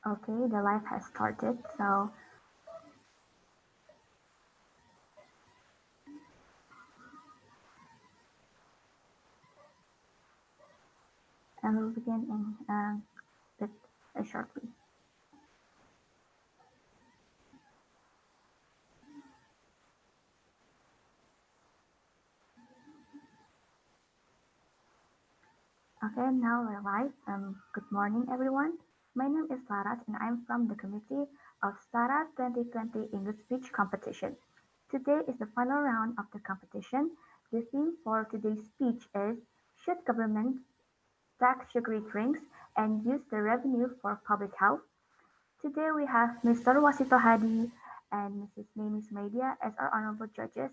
Okay, the live has started, so I will begin in bit shortly. Okay, now we're live. Good morning, everyone. My name is Larat, and I'm from the committee of SETARA 2020 English Speech Competition. Today is the final round of the competition. The theme for today's speech is Should Government Tax Sugary Drinks and Use the Revenue for Public Health? Today we have Mr. Wasito Hadi and Mrs. Naimi Sumaidia as our honorable judges,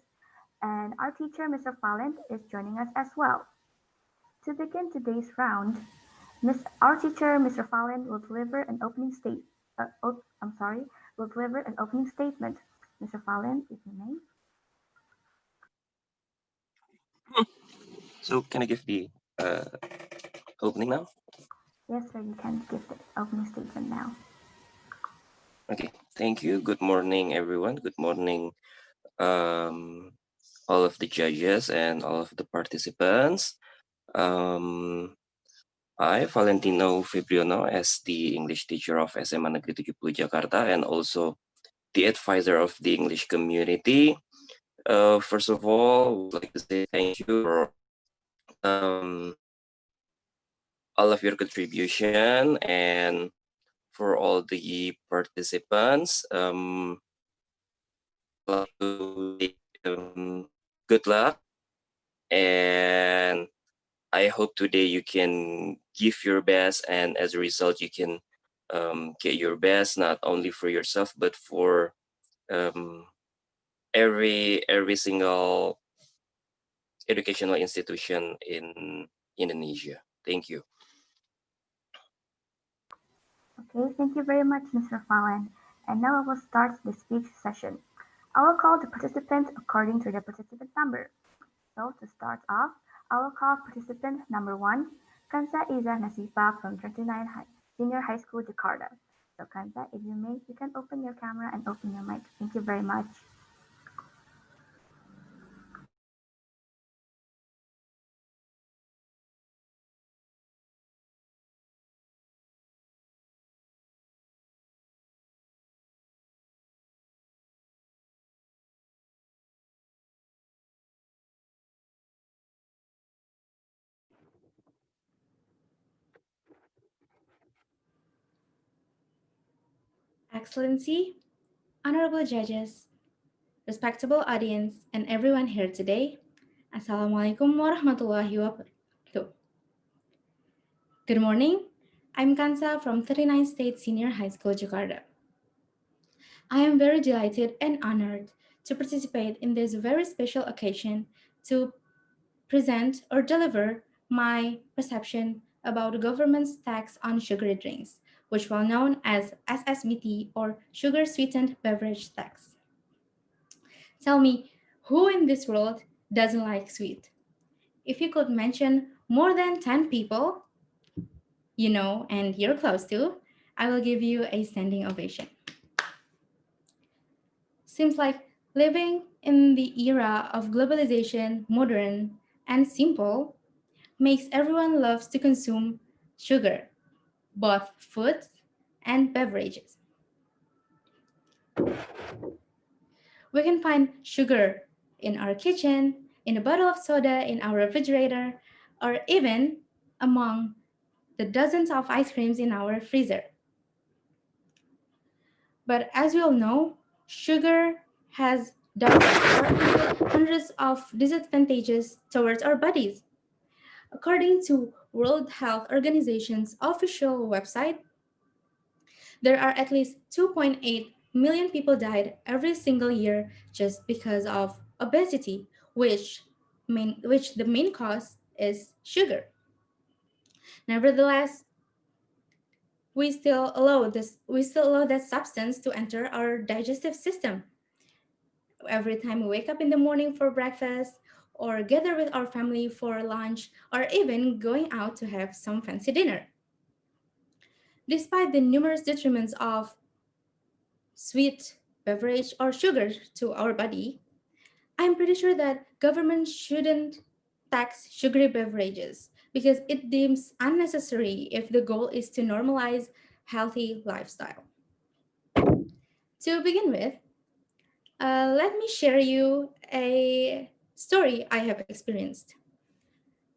and our teacher, Mr. Falent, is joining us as well. To begin today's round, our teacher, Mr. Fallen, will deliver an opening state. I'm sorry, will deliver an opening statement. Mr. Fallen, if you may. So can I give the opening now? Yes, sir, you can give the opening statement now. Okay, thank you. Good morning, everyone. Good morning, all of the judges and all of the participants. I, Valentino Fibriono, as the English teacher of SMA Negeri 70 Jakarta and also the advisor of the English community. First of all, would like to say thank you for all of your contribution and for all the participants. Good luck, and I hope today you can give your best, and as a result, you can get your best not only for yourself but for um, every single educational institution in Indonesia. Thank you. Okay, thank you very much, Mr. Fallen. And now I will start the speech session. I will call the participant according to the participant number. So to start off, I will call participant number 1, Kansa Iza Nasifa from 39 Senior High School, Jakarta. So Kansa, if you may, you can open your camera and open your mic. Thank you very much. Excellency, honorable judges, respectable audience, and everyone here today, Assalamualaikum warahmatullahi wabarakatuh. Good morning, I'm Kansa from 39 State Senior High School, Jakarta. I am very delighted and honored to participate in this very special occasion to present or deliver my perception about the government's tax on sugary drinks, which well known as SSBT or sugar sweetened beverage tax. Tell me, who in this world doesn't like sweet? If you could mention more than 10 people you know and you're close to, I will give you a standing ovation. Seems like living in the era of globalization, modern and simple, makes everyone loves to consume sugar, both foods and beverages. We can find sugar in our kitchen, in a bottle of soda in our refrigerator, or even among the dozens of ice creams in our freezer. But as we all know, sugar has dozens or hundreds of disadvantages towards our bodies. According to World Health Organization's official website, there are at least 2.8 million people died every single year just because of obesity, which the main cause is sugar. Nevertheless, we still allow that substance to enter our digestive system. Every time we wake up in the morning for breakfast, or gather with our family for lunch, or even going out to have some fancy dinner. Despite the numerous detriments of sweet beverage or sugar to our body, I'm pretty sure that government shouldn't tax sugary beverages because it deems unnecessary if the goal is to normalize healthy lifestyle. To begin with, let me share you a story I have experienced.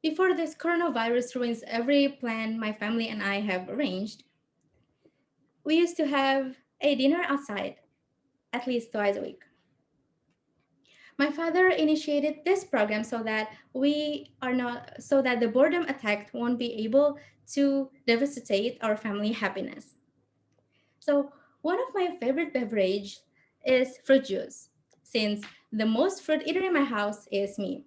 Before this coronavirus ruins every plan my family and I have arranged, we used to have a dinner outside at least twice a week. My father initiated this program so that the boredom attack won't be able to devastate our family happiness. So one of my favorite beverage is fruit juice, since the most fruit eater in my house is me.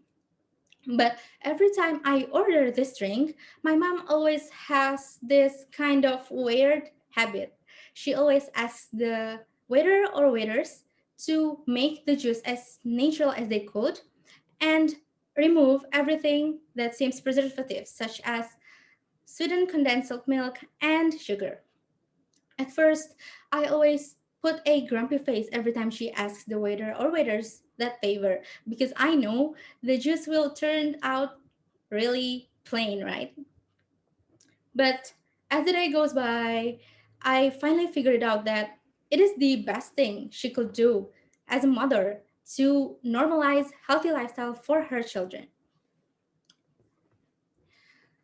But every time I order this drink, my mom always has this kind of weird habit. She always asks the waiter or waiters to make the juice as natural as they could and remove everything that seems preservative, such as sweetened condensed milk and sugar. At first, I always put a grumpy face every time she asks the waiter or waiters that favor because I know the juice will turn out really plain, right? But as the day goes by, I finally figured out that it is the best thing she could do as a mother to normalize healthy lifestyle for her children.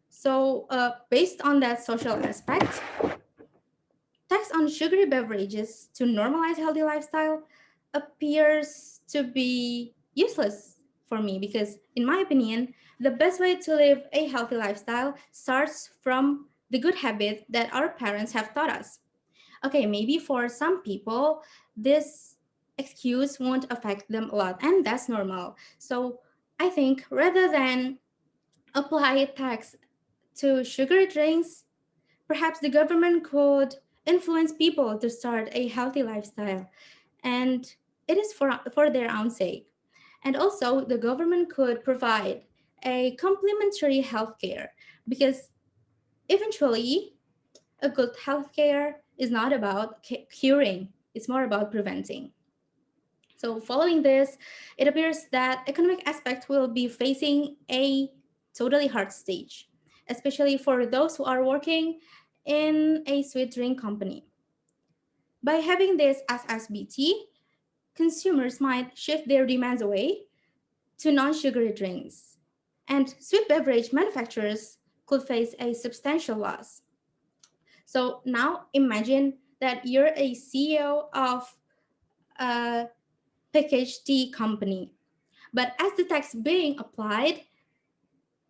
So, based on that social aspect, tax on sugary beverages to normalize healthy lifestyle appears to be useless for me because, in my opinion, the best way to live a healthy lifestyle starts from the good habit that our parents have taught us. Okay, maybe for some people, this excuse won't affect them a lot, and that's normal. So, I think rather than apply tax to sugary drinks, perhaps the government could influence people to start a healthy lifestyle, and it is for their own sake. And also, the government could provide a complementary healthcare because eventually, a good healthcare is not about curing, it's more about preventing. So, following this, it appears that economic aspect will be facing a totally hard stage, especially for those who are working in a sweet drink company. By having this as SBT, consumers might shift their demands away to non-sugary drinks, and sweet beverage manufacturers could face a substantial loss. So now imagine that you're a CEO of a packaged tea company. But as the tax being applied,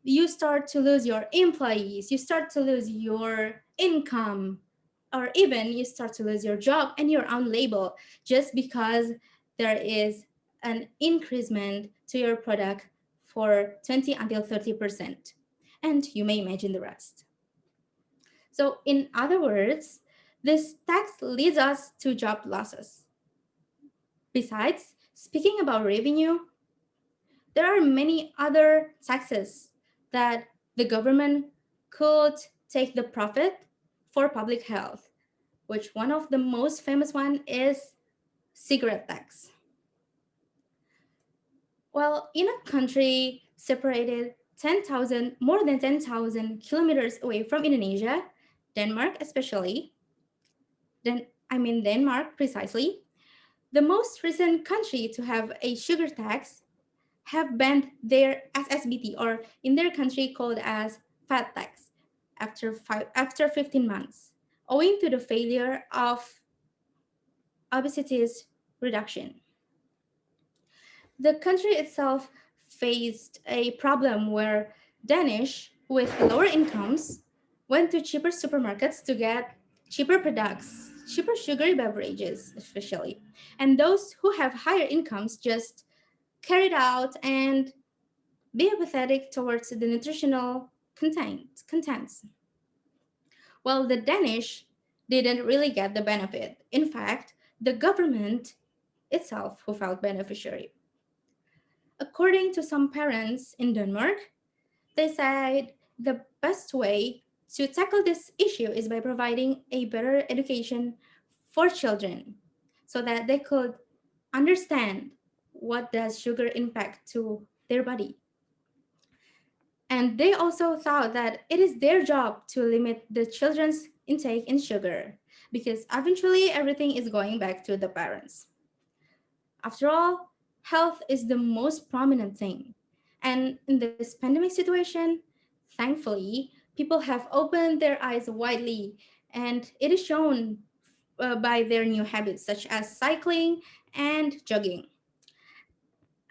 you start to lose your employees, you start to lose your income, or even you start to lose your job and your own label just because there is an increment to your product for 20 until 30%. And you may imagine the rest. So, in other words, this tax leads us to job losses. Besides, speaking about revenue, there are many other taxes that the government could take the profit for public health, which one of the most famous one is cigarette tax. Well, in a country separated 10,000 more than 10,000 kilometers away from Indonesia, Denmark especially, Denmark precisely, the most recent country to have a sugar tax have banned their SSBT, or in their country called as fat tax, after 15 months, owing to the failure of obesity's reduction. The country itself faced a problem where Danish with lower incomes went to cheaper supermarkets to get cheaper products, cheaper sugary beverages, especially. And those who have higher incomes just carried out and be apathetic towards the nutritional contents. Well, the Danish didn't really get the benefit. In fact, the government itself who felt beneficiary. According to some parents in Denmark, they said the best way To tackle this issue is by providing a better education for children so that they could understand what does sugar impact to their body. And they also thought that it is their job to limit the children's intake in sugar because eventually everything is going back to the parents. After all, health is the most prominent thing. And in this pandemic situation, thankfully, people have opened their eyes widely, and it is shown by their new habits such as cycling and jogging.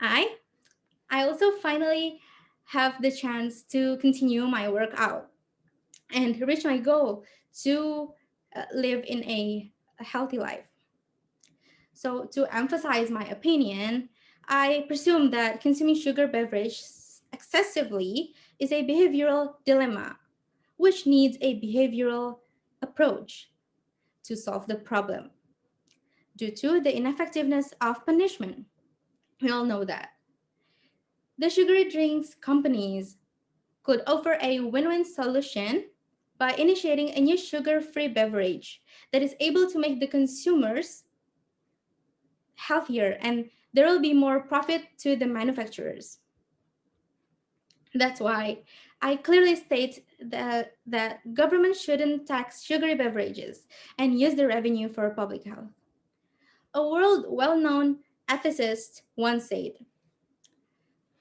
I I also finally have the chance to continue my workout and reach my goal to live in a healthy life. So, to emphasize my opinion, I presume that consuming sugar beverage excessively is a behavioral dilemma, which needs a behavioral approach to solve the problem due to the ineffectiveness of punishment. We all know that. The sugary drinks companies could offer a win win solution by initiating a new sugar free beverage that is able to make the consumers healthier and there will be more profit to the manufacturers. That's why I clearly state that government shouldn't tax sugary beverages and use the revenue for public health. A world well-known ethicist once said,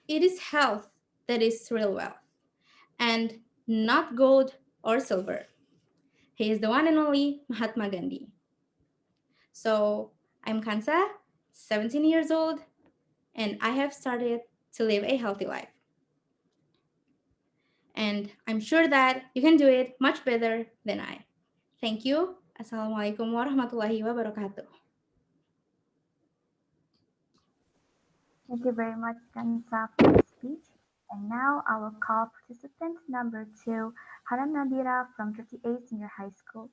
"It is health that is real wealth, and not gold or silver." He is the one and only Mahatma Gandhi. So I'm Kansa, 17 years old, and I have started to live a healthy life. And I'm sure that you can do it much better than I. Thank you. Assalamualaikum warahmatullahi wabarakatuh. Thank you very much, Kansa, for the speech. And now I will call participant number two, Hanan Nadira from 38 Senior High School.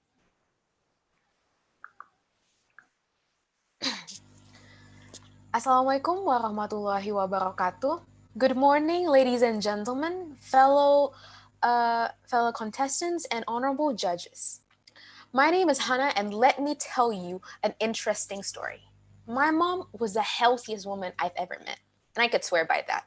Assalamualaikum warahmatullahi wabarakatuh. Good morning, ladies and gentlemen, fellow contestants, and honorable judges. My name is Hannah, and let me tell you an interesting story. My mom was the healthiest woman I've ever met, and I could swear by that.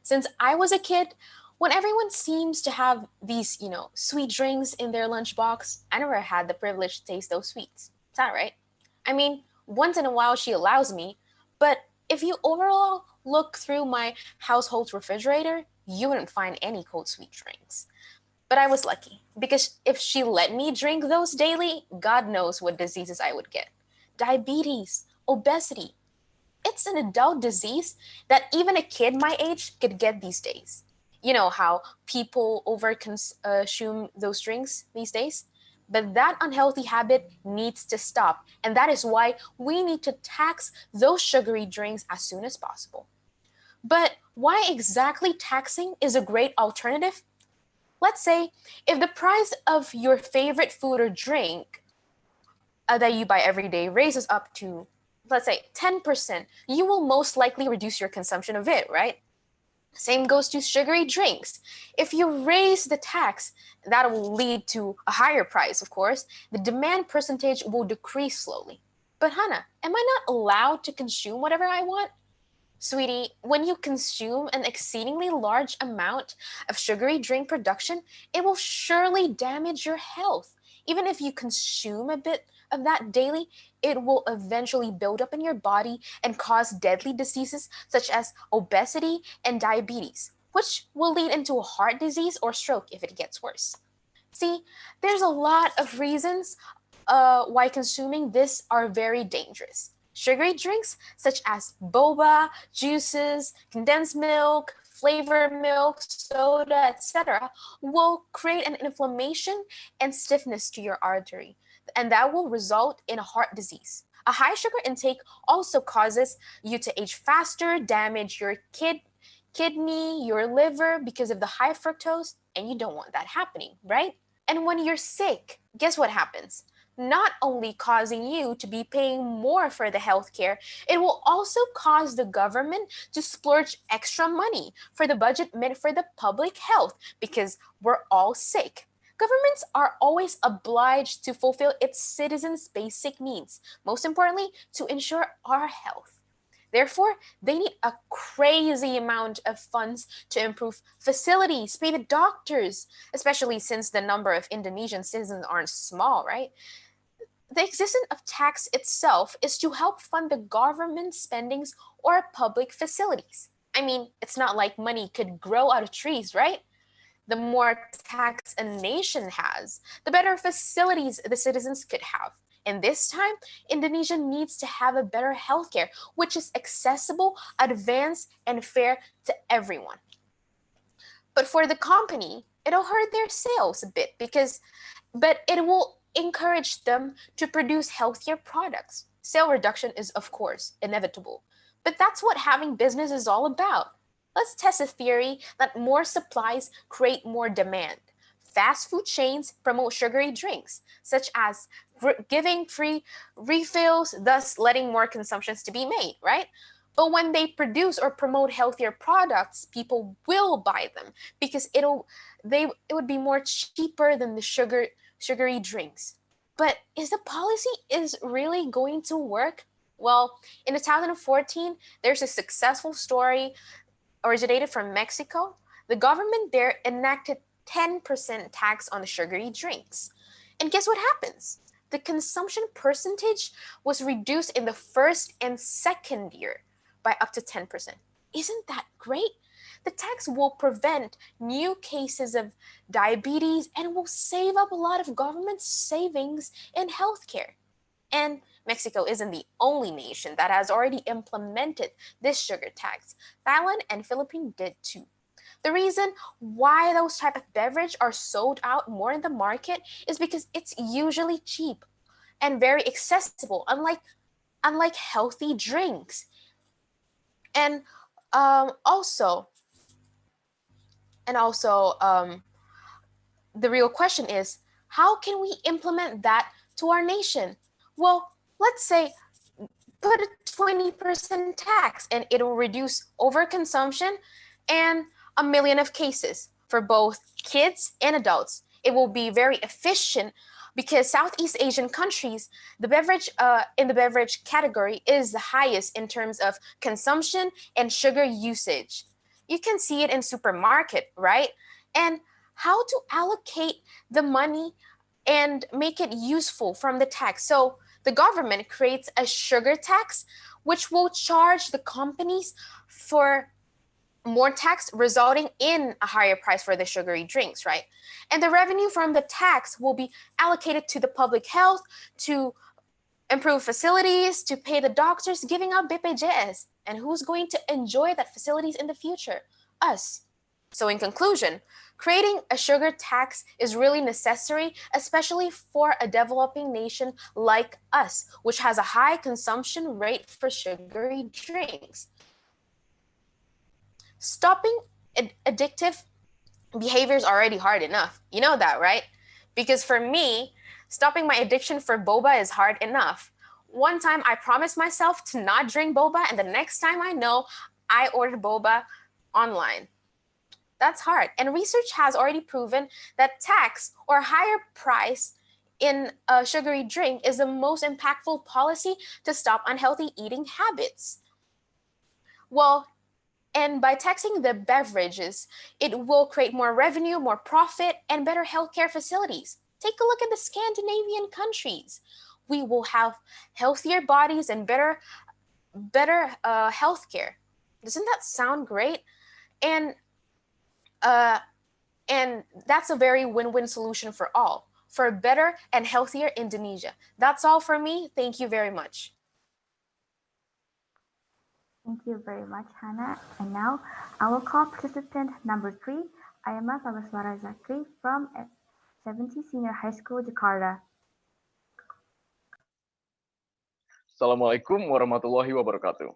Since I was a kid, when everyone seems to have these, sweet drinks in their lunchbox, I never had the privilege to taste those sweets. Is that right? I mean, once in a while she allows me, but if you overall look through my household's refrigerator, you wouldn't find any cold sweet drinks. But I was lucky because if she let me drink those daily, God knows what diseases I would get. Diabetes, obesity. It's an adult disease that even a kid my age could get these days. You know how people overconsume those drinks these days? But that unhealthy habit needs to stop. And that is why we need to tax those sugary drinks as soon as possible. But why exactly taxing is a great alternative? Let's say if the price of your favorite food or drink that you buy every day raises up to, let's say, 10%, you will most likely reduce your consumption of it, right? Same goes to sugary drinks. If you raise the tax, that will lead to a higher price, of course. The demand percentage will decrease slowly. But Hannah, am I not allowed to consume whatever I want? Sweetie, when you consume an exceedingly large amount of sugary drink production, it will surely damage your health. Even if you consume a bit of that daily, it will eventually build up in your body and cause deadly diseases such as obesity and diabetes, which will lead into a heart disease or stroke if it gets worse. See, there's a lot of reasons why consuming this are very dangerous. Sugary drinks such as boba, juices, condensed milk, flavored milk, soda, etc., will create an inflammation and stiffness to your artery, and that will result in a heart disease. A high sugar intake also causes you to age faster, damage your kidney, your liver because of the high fructose, and you don't want that happening, right? And when you're sick, guess what happens? Not only causing you to be paying more for the healthcare, it will also cause the government to splurge extra money for the budget meant for the public health because we're all sick. Governments are always obliged to fulfill its citizens' basic needs, most importantly, to ensure our health. Therefore, they need a crazy amount of funds to improve facilities, pay the doctors, especially since the number of Indonesian citizens aren't small, right? The existence of tax itself is to help fund the government spendings or public facilities. I mean, it's not like money could grow out of trees, right? The more tax a nation has, the better facilities the citizens could have. And this time, Indonesia needs to have a better healthcare, which is accessible, advanced, and fair to everyone. But for the company, it'll hurt their sales a bit but it will encourage them to produce healthier products. Sale reduction is, of course, inevitable. But that's what having business is all about. Let's test a theory that more supplies create more demand. Fast food chains promote sugary drinks, such as giving free refills, thus letting more consumptions to be made, right? But when they produce or promote healthier products, people will buy them because it would be more cheaper than the sugary drinks. But is the policy is really going to work? Well, in 2014, there's a successful story originated from Mexico. The government there enacted 10% tax on sugary drinks. And guess what happens? The consumption percentage was reduced in the first and second year by up to 10%. Isn't that great? The tax will prevent new cases of diabetes and will save up a lot of government savings in healthcare. And Mexico isn't the only nation that has already implemented this sugar tax. Thailand and Philippines did too. The reason why those type of beverage are sold out more in the market is because it's usually cheap and very accessible, unlike healthy drinks. And also, the real question is, how can we implement that to our nation? Well, let's say put a 20% tax and it will reduce overconsumption and a million of cases for both kids and adults. It will be very efficient because Southeast Asian countries, the beverage in the beverage category is the highest in terms of consumption and sugar usage. You can see it in supermarket, right? And how to allocate the money and make it useful from the tax. So the government creates a sugar tax, which will charge the companies for more tax, resulting in a higher price for the sugary drinks, right? And the revenue from the tax will be allocated to the public health, to improve facilities, to pay the doctors, giving out BPJS. And who's going to enjoy that facilities in the future? Us. So in conclusion, creating a sugar tax is really necessary, especially for a developing nation like us, which has a high consumption rate for sugary drinks. Stopping addictive behavior is already hard enough. You know that, right? Because for me, stopping my addiction for boba is hard enough. One time I promised myself to not drink boba, and the next time I know, I ordered boba online. That's hard. And research has already proven that tax or higher price in a sugary drink is the most impactful policy to stop unhealthy eating habits. Well, and by taxing the beverages, it will create more revenue, more profit, and better healthcare facilities. Take a look at the Scandinavian countries. We will have healthier bodies and better healthcare. Doesn't that sound great? And uh, and that's a very win-win solution for all, for a better and healthier Indonesia. That's all for me. Thank you very much. Thank you very much, Hannah. And now I will call participant number 3, Ayama Pamaswara Zakri from 70 Senior High School, Jakarta. Assalamualaikum warahmatullahi wabarakatuh.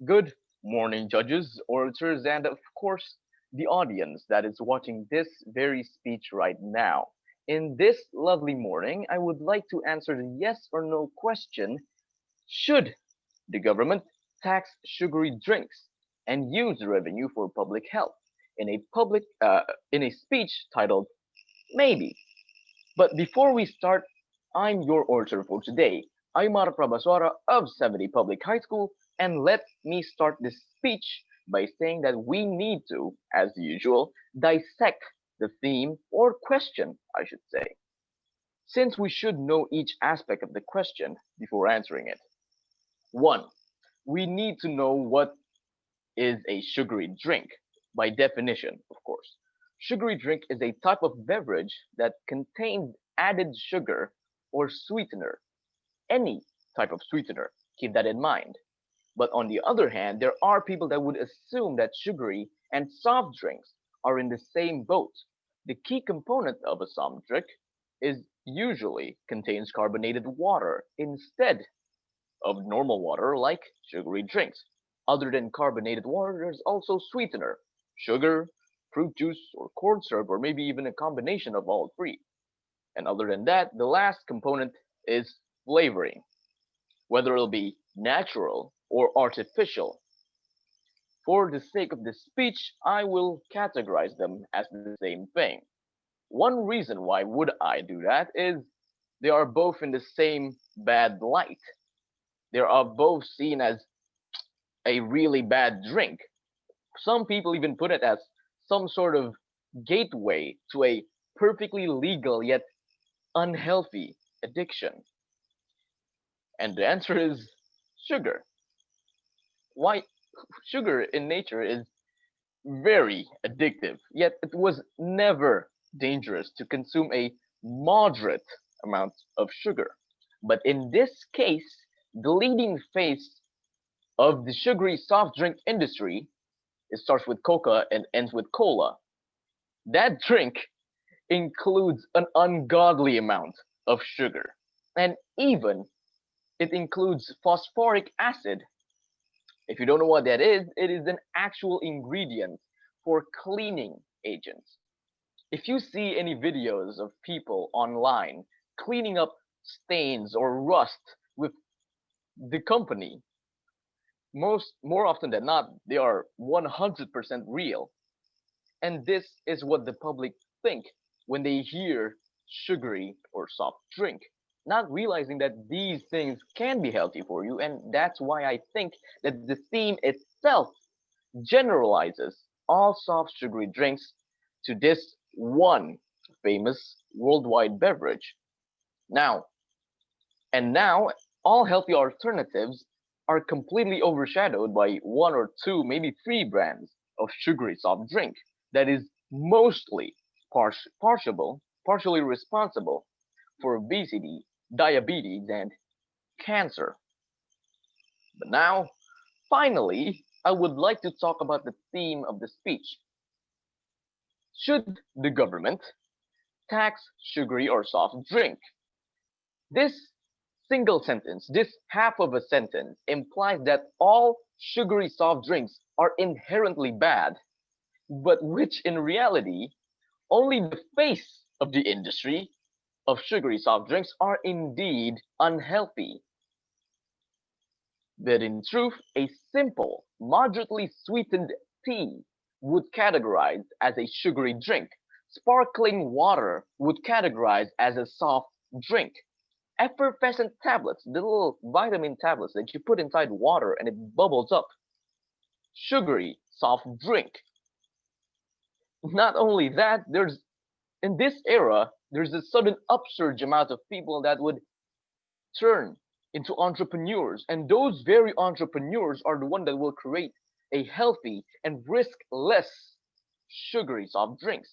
Good morning, judges, orators, and of course, the audience that is watching this very speech right now. In this lovely morning, I would like to answer the yes or no question: should the government tax sugary drinks and use the revenue for public health? In a speech titled "Maybe." But before we start, I'm your orator for today, Aymar Prabhaswara of 70 Public High School, and let me start this speech by saying that we need to, as usual, dissect the theme or question, I should say, since we should know each aspect of the question before answering it. 1. We need to know what is a sugary drink, by definition, of course. Sugary drink is a type of beverage that contains added sugar or sweetener, any type of sweetener. Keep that in mind. But on the other hand, there are people that would assume that sugary and soft drinks are in the same boat. The key component of a soft drink is usually contains carbonated water instead of normal water like sugary drinks. Other than carbonated water, there's also sweetener, sugar, fruit juice, or corn syrup, or maybe even a combination of all three. And other than that, the last component is flavoring, whether it'll be natural or artificial. For the sake of this speech, I will categorize them as the same thing. One reason why would I do that is they are both in the same bad light. They are both seen as a really bad drink. Some people even put it as some sort of gateway to a perfectly legal yet unhealthy addiction. And the answer is sugar. Why? Sugar in nature is very addictive, yet it was never dangerous to consume a moderate amount of sugar. But in this case, the leading face of the sugary soft drink industry, it starts with Coca and ends with Cola. That drink includes an ungodly amount of sugar. And even it includes phosphoric acid. If you don't know what that is, it is an actual ingredient for cleaning agents. If you see any videos of people online cleaning up stains or rust with the company, more often than not, they are 100% real. And this is what the public think when they hear sugary or soft drink, not realizing that these things can be healthy for you. And that's why I think that the theme itself generalizes all soft sugary drinks to this one famous worldwide beverage. Now, now, all healthy alternatives are completely overshadowed by one or two, maybe three brands of sugary soft drink that is mostly partially responsible for obesity, diabetes, and cancer. But now, finally, I would like to talk about the theme of the speech. Should the government tax sugary or soft drink? This single sentence, this half of a sentence, implies that all sugary soft drinks are inherently bad, but which in reality, only the face of the industry of sugary soft drinks are indeed unhealthy. But in truth, a simple, moderately sweetened tea would categorize as a sugary drink. Sparkling water would categorize as a soft drink. Effervescent tablets, the little vitamin tablets that you put inside water and it bubbles up. Sugary soft drink. Not only that, there's in this era, there's a sudden upsurge amount of people that would turn into entrepreneurs, and those very entrepreneurs are the one that will create a healthy and risk less sugary soft drinks.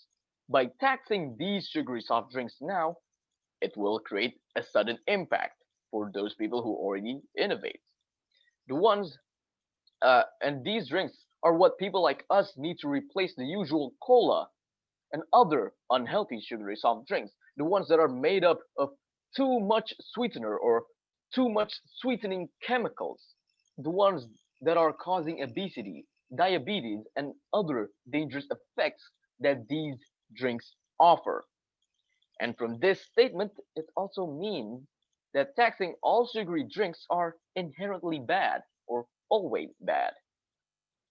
By taxing these sugary soft drinks now, it will create a sudden impact for those people who already innovate. The ones and these drinks are what people like us need to replace the usual cola and other unhealthy sugary soft drinks, the ones that are made up of too much sweetener or too much sweetening chemicals, the ones that are causing obesity, diabetes, and other dangerous effects that these drinks offer. And from this statement, it also means that taxing all sugary drinks are inherently bad or always bad.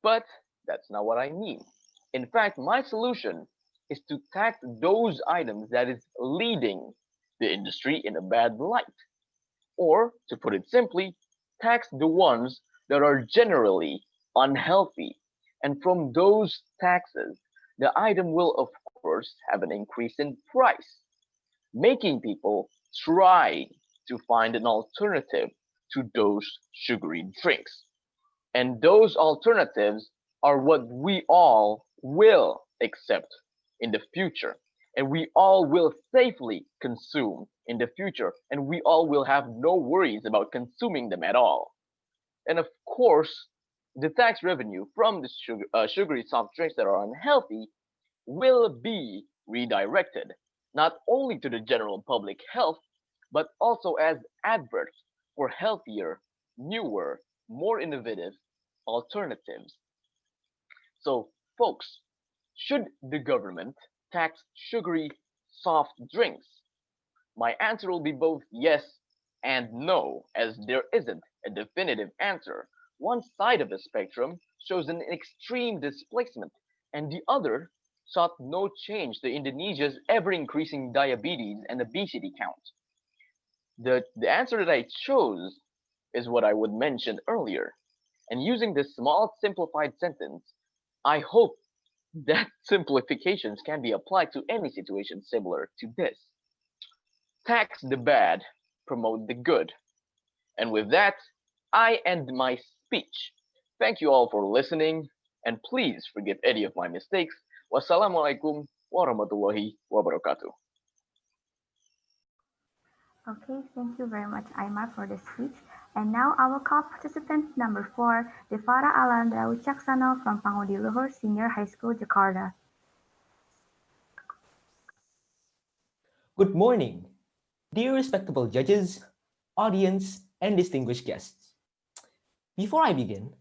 But that's not what I mean. In fact, my solution is to tax those items that is leading the industry in a bad light. Or, to put it simply, tax the ones that are generally unhealthy. And from those taxes, the item will, of course, have an increase in price, making people try to find an alternative to those sugary drinks. And those alternatives are what we all will accept in the future. And we all will safely consume in the future. And we all will have no worries about consuming them at all. And of course, the tax revenue from the sugary soft drinks that are unhealthy will be redirected not only to the general public health, but also as adverts for healthier, newer, more innovative alternatives. So, folks, should the government tax sugary soft drinks? My answer will be both yes and no, as there isn't a definitive answer. One side of the spectrum shows an extreme displacement, and the other sought no change to Indonesia's ever increasing diabetes and obesity count. The answer that I chose is what I would mention earlier. And using this small simplified sentence, I hope that simplifications can be applied to any situation similar to this. Tax the bad, promote the good. And with that, I end my speech. Thank you all for listening, and please forgive any of my mistakes. Wassalamualaikum warahmatullahi wabarakatuh. Okay, thank you very much, Aymar, for the speech. And now I will call participant number 4, Devara Alandra Wicaksana from Pangudi Luhur Senior High School, Jakarta. Good morning, dear respectable judges, audience, and distinguished guests. Before I begin,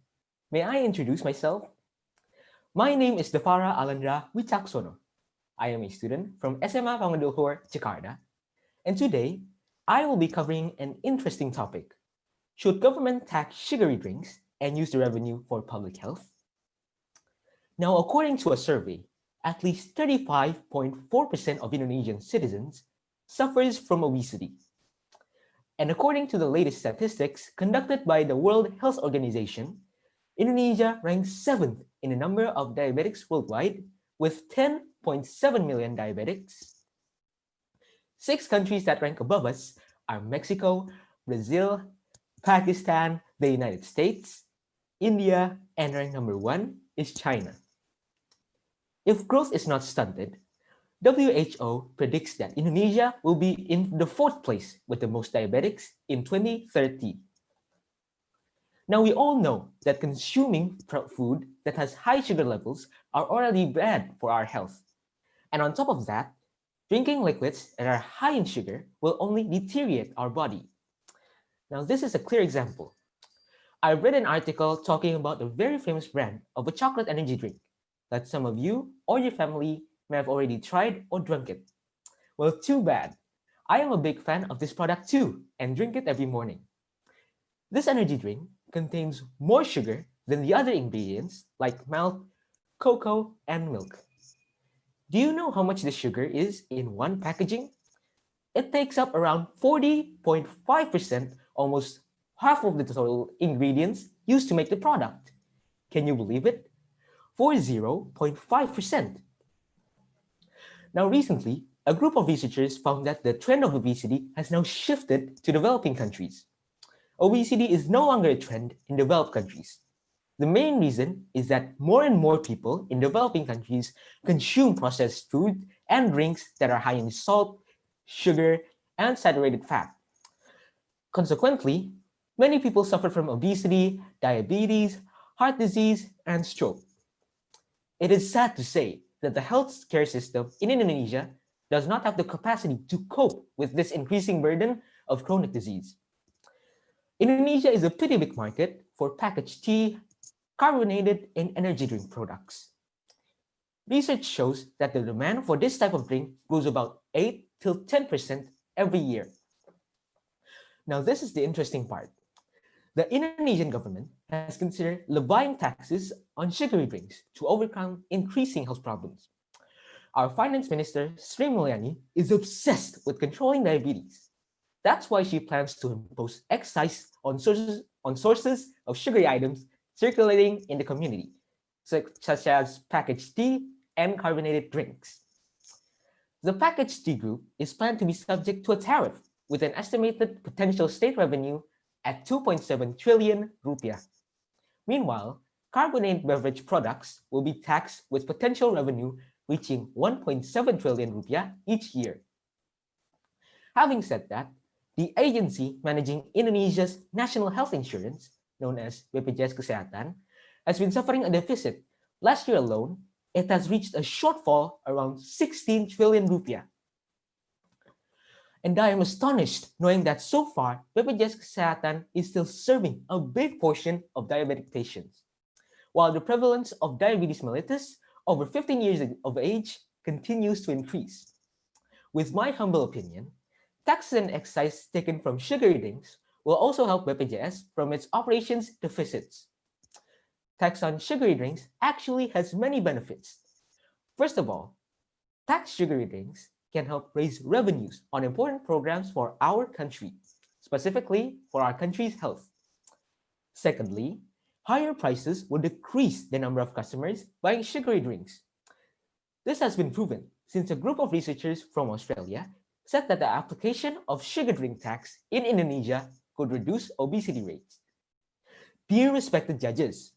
may I introduce myself? My name is Devara Alandra Wicaksono. I am a student from SMA Pangudilhur, Jakarta, and today I will be covering an interesting topic. Should government tax sugary drinks and use the revenue for public health? Now, according to a survey, at least 35.4% of Indonesian citizens suffers from obesity. And according to the latest statistics conducted by the World Health Organization, Indonesia ranks 7th in the number of diabetics worldwide with 10.7 million diabetics. 6 countries that rank above us are Mexico, Brazil, Pakistan, the United States, India, and ranked number 1 is China. If growth is not stunted, WHO predicts that Indonesia will be in the 4th place with the most diabetics in 2030. Now, we all know that consuming food that has high sugar levels are already bad for our health. And on top of that, drinking liquids that are high in sugar will only deteriorate our body. Now, this is a clear example. I read an article talking about a very famous brand of a chocolate energy drink that some of you or your family may have already tried or drunk it. Well, too bad. I am a big fan of this product too and drink it every morning. This energy drink contains more sugar than the other ingredients like milk, cocoa, and milk. Do you know how much the sugar is in one packaging? It takes up around 40.5%, almost half of the total ingredients used to make the product. Can you believe it? 40.5%. Now, recently, a group of researchers found that the trend of obesity has now shifted to developing countries. Obesity is no longer a trend in developed countries. The main reason is that more and more people in developing countries consume processed food and drinks that are high in salt, sugar, and saturated fat. Consequently, many people suffer from obesity, diabetes, heart disease, and stroke. It is sad to say that the healthcare system in Indonesia does not have the capacity to cope with this increasing burden of chronic disease. Indonesia is a pretty big market for packaged tea, carbonated, and energy drink products. Research shows that the demand for this type of drink grows about 8 till 10% every year. Now, this is the interesting part. The Indonesian government has considered levying taxes on sugary drinks to overcome increasing health problems. Our finance minister, Sri Mulyani, is obsessed with controlling diabetes. That's why she plans to impose excise on sources of sugary items circulating in the community, such as packaged tea and carbonated drinks. The packaged tea group is planned to be subject to a tariff with an estimated potential state revenue at 2.7 trillion rupiah. Meanwhile, carbonated beverage products will be taxed with potential revenue reaching 1.7 trillion rupiah each year. Having said that, the agency managing Indonesia's national health insurance, known as BPJS Kesehatan, has been suffering a deficit. Last year alone, it has reached a shortfall around 16 trillion rupiah. And I am astonished knowing that so far, BPJS Kesehatan is still serving a big portion of diabetic patients, while the prevalence of diabetes mellitus over 15 years of age continues to increase. With my humble opinion, taxes and excise taken from sugary drinks will also help BPJS from its operations deficits. Tax on sugary drinks actually has many benefits. First of all, tax sugary drinks can help raise revenues on important programs for our country, specifically for our country's health. Secondly, higher prices will decrease the number of customers buying sugary drinks. This has been proven since a group of researchers from Australia said that the application of sugar drink tax in Indonesia could reduce obesity rates. Dear respected judges,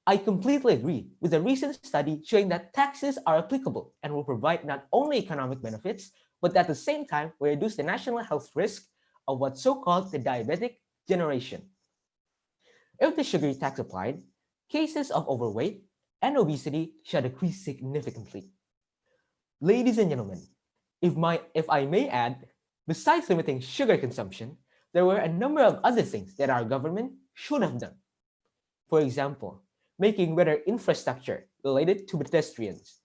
I completely agree with a recent study showing that taxes are applicable and will provide not only economic benefits, but at the same time will reduce the national health risk of what's so-called the diabetic generation. If the sugary tax applied, cases of overweight and obesity shall decrease significantly. Ladies and gentlemen, if I may add, besides limiting sugar consumption, there were a number of other things that our government should have done. For example, making better infrastructure related to pedestrians.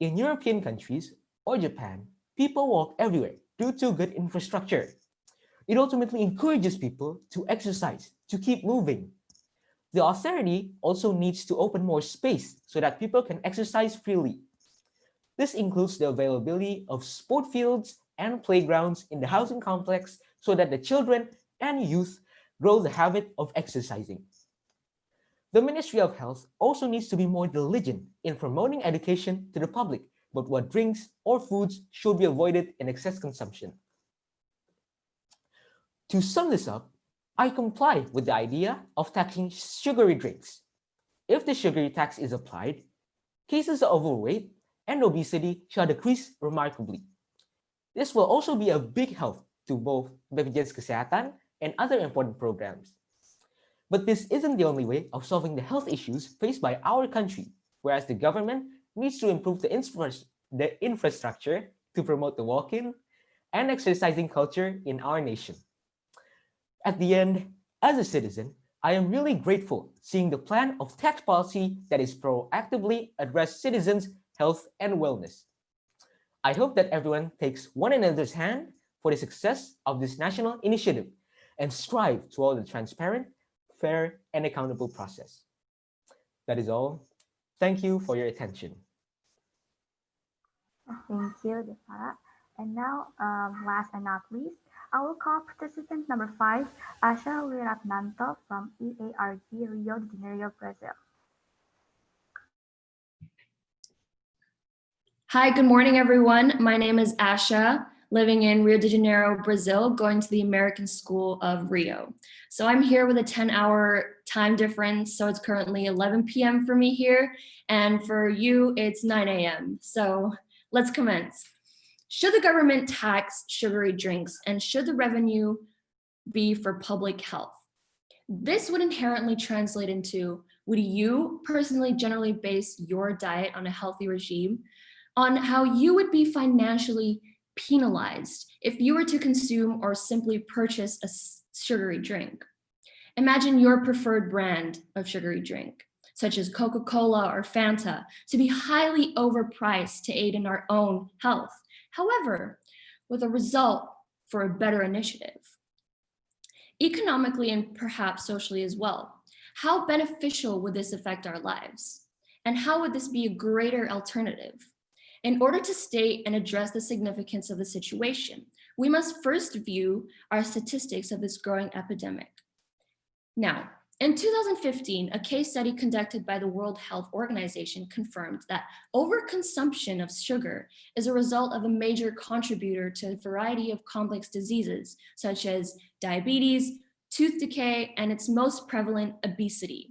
In European countries or Japan, people walk everywhere due to good infrastructure. It ultimately encourages people to exercise, to keep moving. The authority also needs to open more space so that people can exercise freely. This includes the availability of sport fields and playgrounds in the housing complex so that the children and youth grow the habit of exercising. The Ministry of Health also needs to be more diligent in promoting education to the public about what drinks or foods should be avoided in excess consumption. To sum this up, I comply with the idea of taxing sugary drinks. If the sugary tax is applied, cases of overweight and obesity shall decrease remarkably. This will also be a big help to both BPJS Kesehatan and other important programs. But this isn't the only way of solving the health issues faced by our country, whereas the government needs to improve the infrastructure to promote the walk-in and exercising culture in our nation. At the end, as a citizen, I am really grateful seeing the plan of tax policy that is proactively address citizens' health and wellness. I hope that everyone takes one another's hand for the success of this national initiative and strive toward a transparent, fair, and accountable process. That is all. Thank you for your attention. Thank you, Desara. And now, last and not least, I will call participant number 5, Asha Wiratnanto from EARG Rio de Janeiro, Brazil. Hi, good morning, everyone. My name is Asha, living in Rio de Janeiro, Brazil, going to the American School of Rio. So I'm here with a 10-hour time difference, so it's currently 11 p.m. for me here, and for you, it's 9 a.m. So let's commence. Should the government tax sugary drinks, and should the revenue be for public health? This would inherently translate into, would you personally generally base your diet on a healthy regime, on how you would be financially penalized if you were to consume or simply purchase a sugary drink? Imagine your preferred brand of sugary drink, such as Coca-Cola or Fanta, to be highly overpriced to aid in our own health. However, with a result for a better initiative. Economically and perhaps socially as well, how beneficial would this affect our lives? And how would this be a greater alternative? In order to state and address the significance of the situation, we must first view our statistics of this growing epidemic. Now, in 2015, a case study conducted by the World Health Organization confirmed that overconsumption of sugar is a result of a major contributor to a variety of complex diseases, such as diabetes, tooth decay, and its most prevalent, obesity.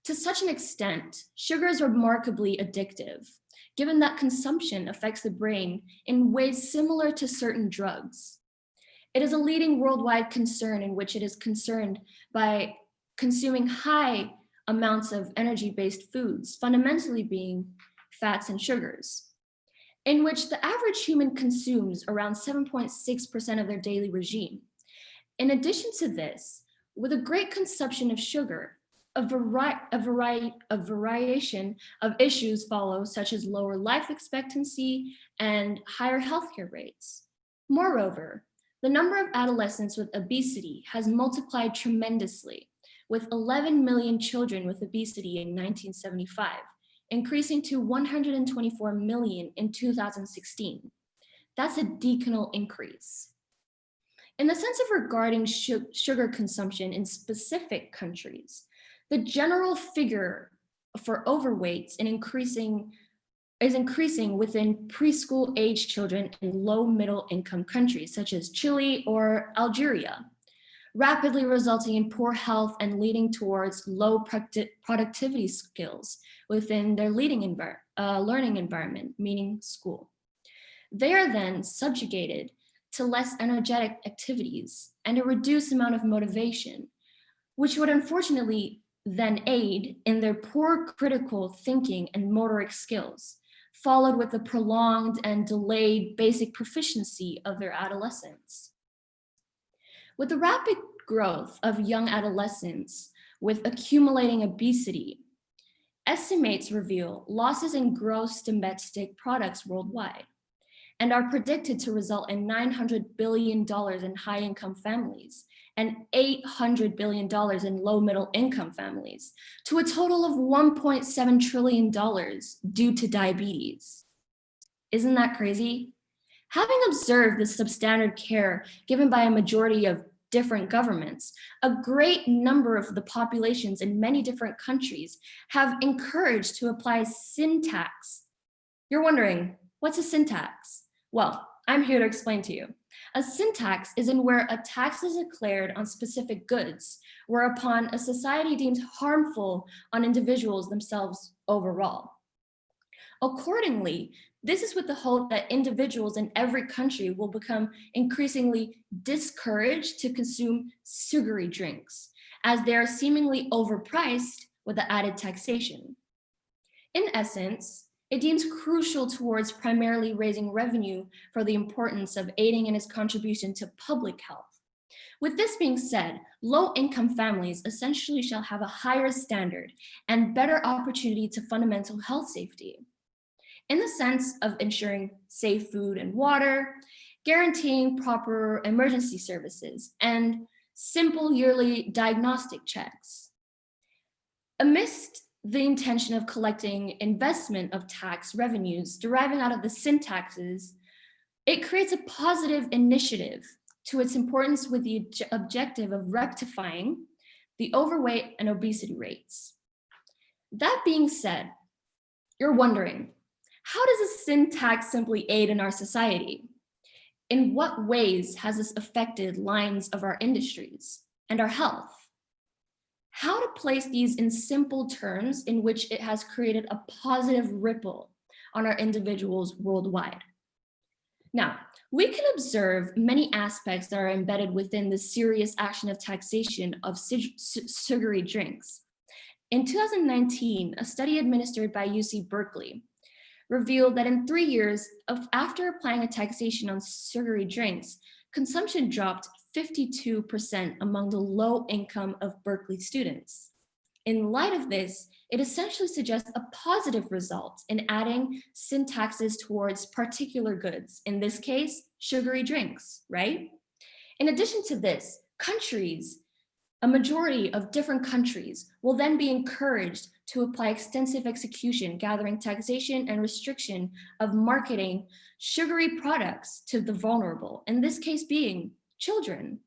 To such an extent, sugar is remarkably addictive, given that consumption affects the brain in ways similar to certain drugs. It is a leading worldwide concern in which it is concerned by consuming high amounts of energy-based foods, fundamentally being fats and sugars, in which the average human consumes around 7.6% of their daily regime. In addition to this, with a great consumption of sugar, a variation of issues follow, such as lower life expectancy and higher healthcare rates. Moreover, the number of adolescents with obesity has multiplied tremendously, with 11 million children with obesity in 1975, increasing to 124 million in 2016. That's a decanal increase. In the sense of regarding sugar consumption in specific countries, the general figure for overweight is increasing within preschool age children in low middle income countries such as Chile or Algeria, rapidly resulting in poor health and leading towards low productivity skills within their learning environment, meaning school. They are then subjugated to less energetic activities and a reduced amount of motivation, which would unfortunately then aid in their poor critical thinking and motoric skills, followed with the prolonged and delayed basic proficiency of their adolescence. With the rapid growth of young adolescents with accumulating obesity, estimates reveal losses in gross domestic products worldwide and are predicted to result in $900 billion in high-income families and $800 billion in low-middle income families, to a total of $1.7 trillion due to diabetes. Isn't that crazy? Having observed the substandard care given by a majority of different governments, a great number of the populations in many different countries have encouraged to apply sin tax. You're wondering, what's a sin tax? Well, I'm here to explain to you. A sin tax is in where a tax is declared on specific goods, whereupon a society deems harmful on individuals themselves overall. Accordingly, this is with the hope that individuals in every country will become increasingly discouraged to consume sugary drinks, as they are seemingly overpriced with the added taxation. In essence, it deems crucial towards primarily raising revenue for the importance of aiding in its contribution to public health. With this being said, low-income families essentially shall have a higher standard and better opportunity to fundamental health safety, in the sense of ensuring safe food and water, guaranteeing proper emergency services, and simple yearly diagnostic checks. Amidst the intention of collecting investment of tax revenues deriving out of the sin taxes, it creates a positive initiative to its importance with the objective of rectifying the overweight and obesity rates. That being said, you're wondering, how does a sin tax simply aid in our society? In what ways has this affected lines of our industries and our health? How to place these in simple terms in which it has created a positive ripple on our individuals worldwide. Now, we can observe many aspects that are embedded within the serious action of taxation of sugary drinks. In 2019, a study administered by UC Berkeley revealed that in 3 years after applying a taxation on sugary drinks, consumption dropped 52% among the low income of Berkeley students. In light of this, it essentially suggests a positive result in adding sin taxes towards particular goods, in this case, sugary drinks, right? In addition to this, countries A majority of different countries will then be encouraged to apply extensive execution, gathering taxation and restriction of marketing sugary products to the vulnerable, in this case being children.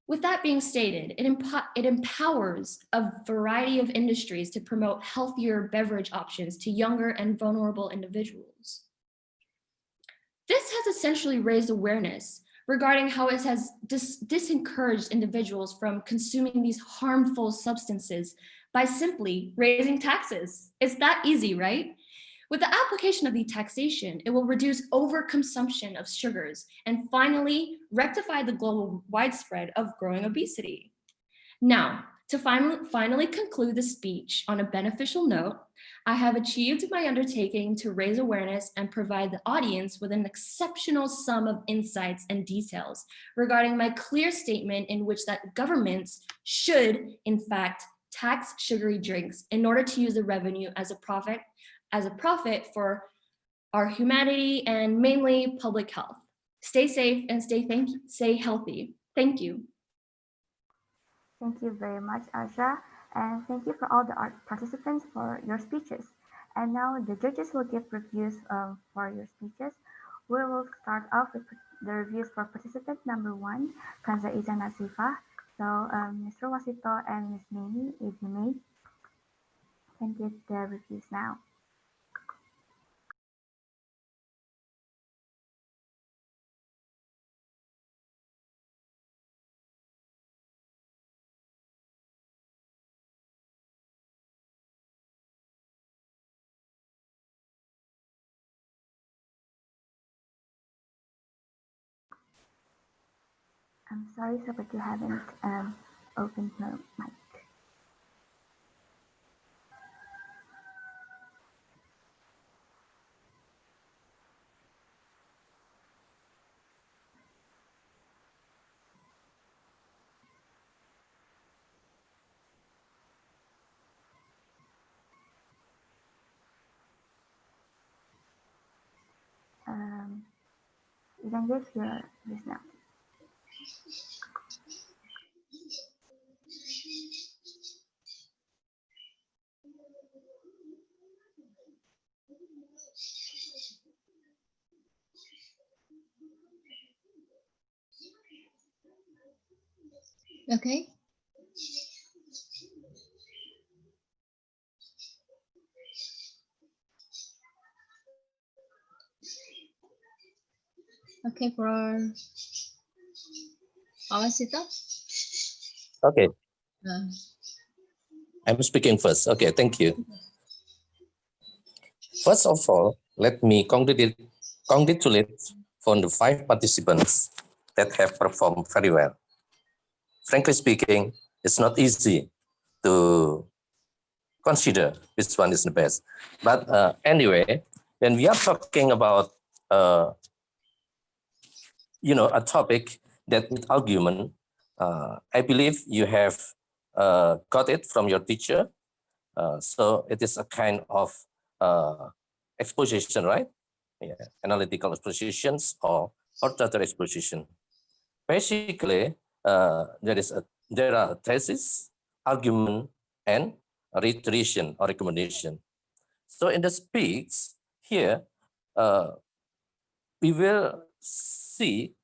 With that being stated, it empowers a variety of industries to promote healthier beverage options to younger and vulnerable individuals. This has essentially raised awareness regarding how it has disencouraged individuals from consuming these harmful substances by simply raising taxes. It's that easy, right? With the application of the taxation, it will reduce overconsumption of sugars and finally rectify the global widespread of growing obesity. Now, to finally conclude the speech on a beneficial note, I have achieved my undertaking to raise awareness and provide the audience with an exceptional sum of insights and details regarding my clear statement in which that governments should, in fact, tax sugary drinks in order to use the revenue as a profit for our humanity and mainly public health. Stay safe and stay healthy. Thank you. Thank you very much, Asha, and thank you for all the participants for your speeches. And now the judges will give reviews for your speeches. We will start off with the reviews for participant number 1, Kanza Iza Nasifa. So Mr. Wasito and Ms. Mimi, if you may, can give the reviews now. I'm sorry, sir, but you haven't opened the mic. You can give your reviews now. Okay. Okay, for Awasita. Okay, Uh, I'm speaking first. Okay, thank you. First of all, let me congratulate for the 5 participants that have performed very well. Frankly speaking, it's not easy to consider which one is the best. But anyway, when we are talking about a topic that with argument, I believe you have got it from your teacher. So it is a kind of exposition, right? Yeah, analytical expositions or data exposition. Basically, there are thesis, argument, and reiteration or recommendation. So in the speech here, we will see,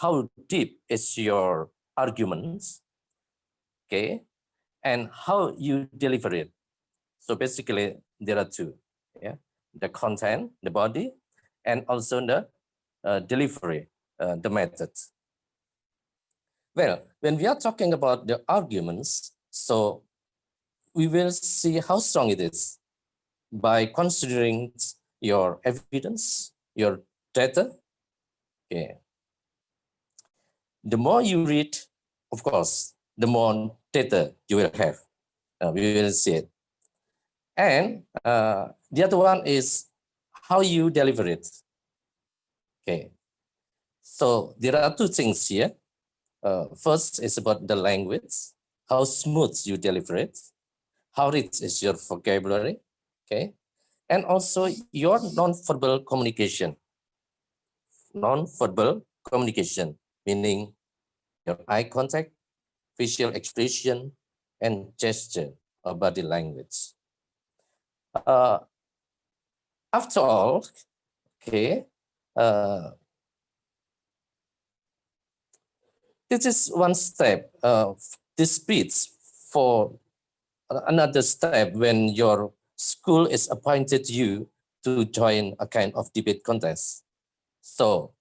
how deep is your arguments, okay, and how you deliver it. So basically, there are 2, the content, the body, and also the delivery, the method. Well, when we are talking about the arguments, so we will see how strong it is by considering your evidence, your data. Okay. The more you read, of course, the more data you will have. We will see it. And the other one is how you deliver it. Okay. So there are 2 things here. First is about the language, how smooth you deliver it, how rich is your vocabulary, okay, and also your non-verbal communication. Non-verbal communication, meaning your eye contact, facial expression, and gesture or body language. Uh, After all, okay, this is one step. This speech for another step when your school is appointed you to join a kind of debate contest. So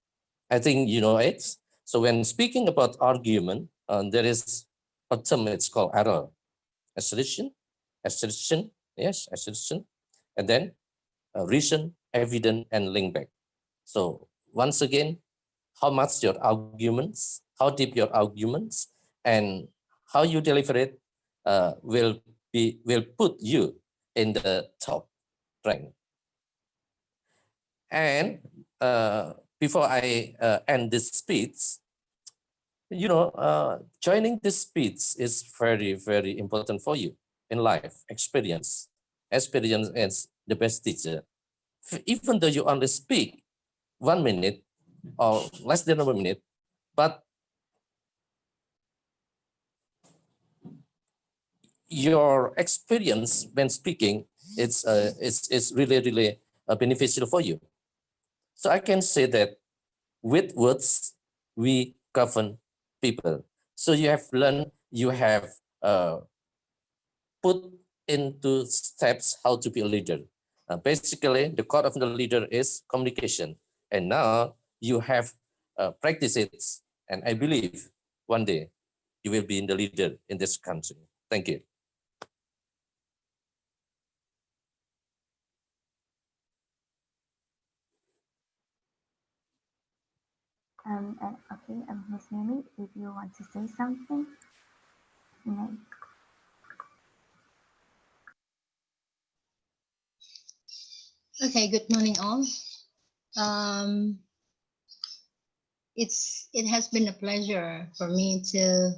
I think you know it. So when speaking about argument, there is a term, it's called error, assertion, yes, assertion, and then reason, evidence, and link back. So once again, how much your arguments, how deep your arguments, and how you deliver it will put you in the top rank. And before I end this speech, you know, joining this speech is very, very important for you in life. Experience is the best teacher. Even though you only speak 1 minute or less than 1 minute, but your experience when speaking is really, really beneficial for you. So I can say that with words, we govern people. So you have learned, you have put into steps how to be a leader. Basically, the core of the leader is communication. And now you have practiced it. And I believe one day you will be in the leader in this country. Thank you. And okay, Miss Mimi, if you want to say something, no. Okay, good morning all. It has been a pleasure for me to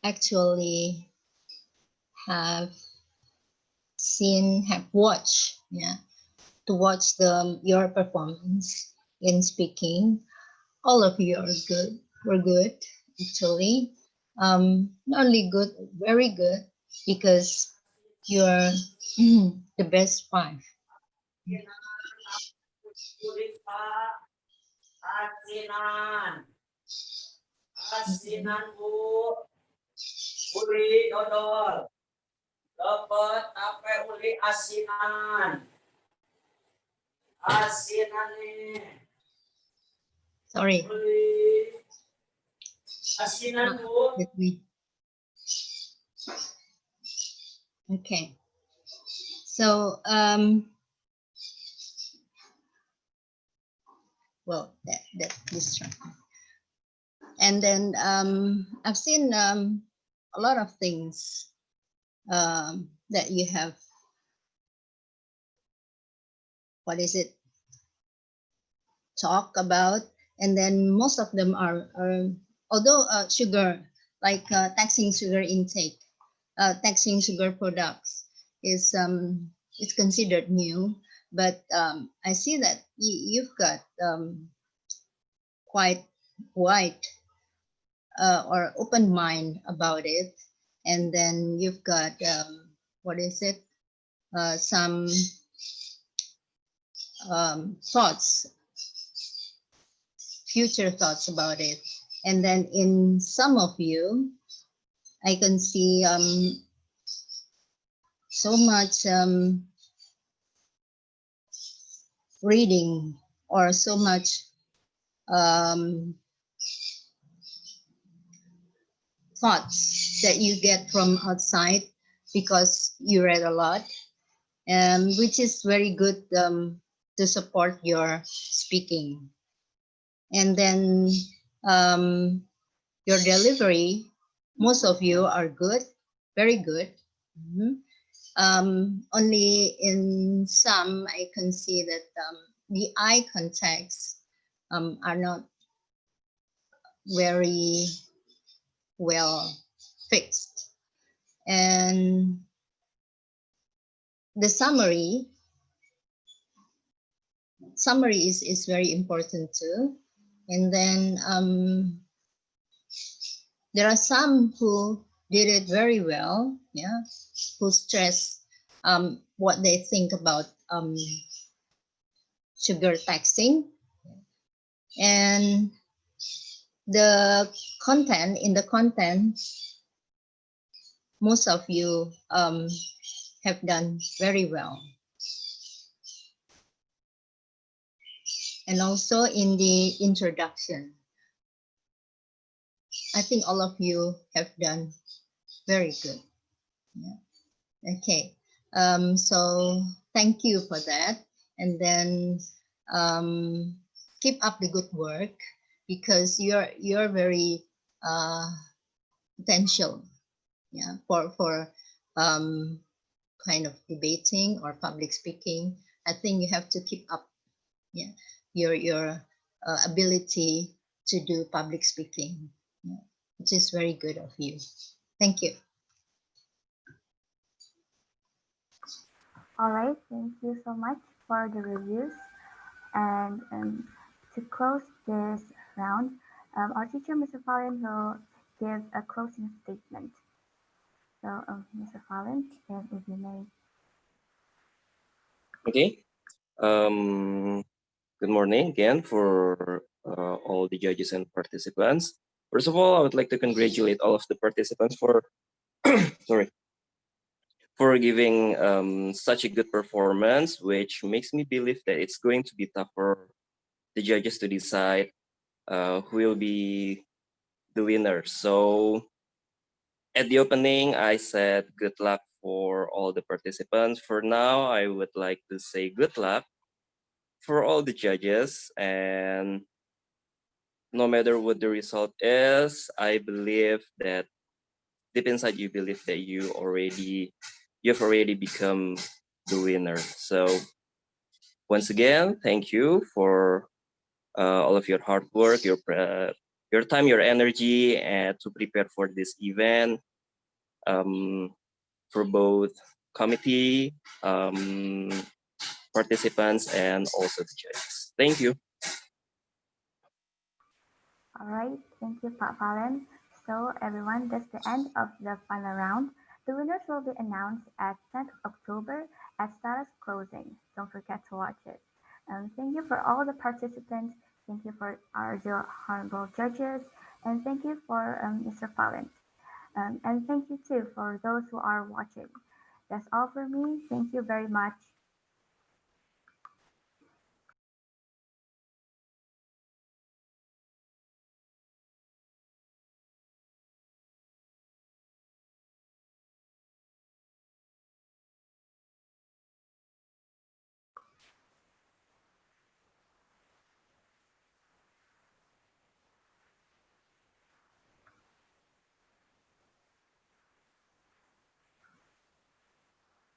actually have watched, to watch your performance in speaking. All of you are good. We're good, actually. Not only good, very good, because you're the best five. Asinan Bu. Uli dodol. Dapat apa uli asinan. Asinan nih. Sorry. Uli asinan Bu. With me. Okay. So, well, that distracted. And then I've seen a lot of things that you have. What is it? Talk about, and then most of them are although sugar, like taxing sugar intake, taxing sugar products is it's considered new, but I see that you've got quite wide or open mind about it, and then you've got what is it? Some thoughts, future thoughts about it, and then in some of you, I can see so much reading or so much thoughts that you get from outside because you read a lot, which is very good to support your speaking. And then your delivery, most of you are good, very good. Only in some I can see that the eye contacts are not very well fixed, and the summary is very important too. And then There are some who did it very well, yeah, who stress what they think about sugar taxing, and the content in the content, most of you have done very well. And also in the introduction, I think all of you have done very good. Yeah. Okay. So thank you for that. And then keep up the good work, because you're very potential, yeah, for kind of debating or public speaking. I think you have to keep up, yeah, your ability to do public speaking, yeah, which is very good of you. Thank you. All right, thank you so much for the reviews. And to close this round, our teacher, Mr. Fallon, will give a closing statement. So, Mr. Fallon, if you may. Okay. Good morning again for all the judges and participants. First of all, I would like to congratulate all of the participants for sorry, for giving such a good performance, which makes me believe that it's going to be tough for the judges to decide who will be the winner. So at the opening, I said good luck for all the participants. For now, I would like to say good luck for all the judges, and no matter what the result is, I believe that deep inside you believe that you've already become the winner. So once again, thank you for all of your hard work, your time, your energy, and to prepare for this event, for both committee, participants, and also the judges. Thank you. All right, thank you, Pak Fallon. So, everyone, that's the end of the final round. The winners will be announced at 10th October at SETARA's closing. Don't forget to watch it. Thank you for all the participants. Thank you for our dear honorable judges. And thank you for Mr. Fallon. And thank you too for those who are watching. That's all for me. Thank you very much.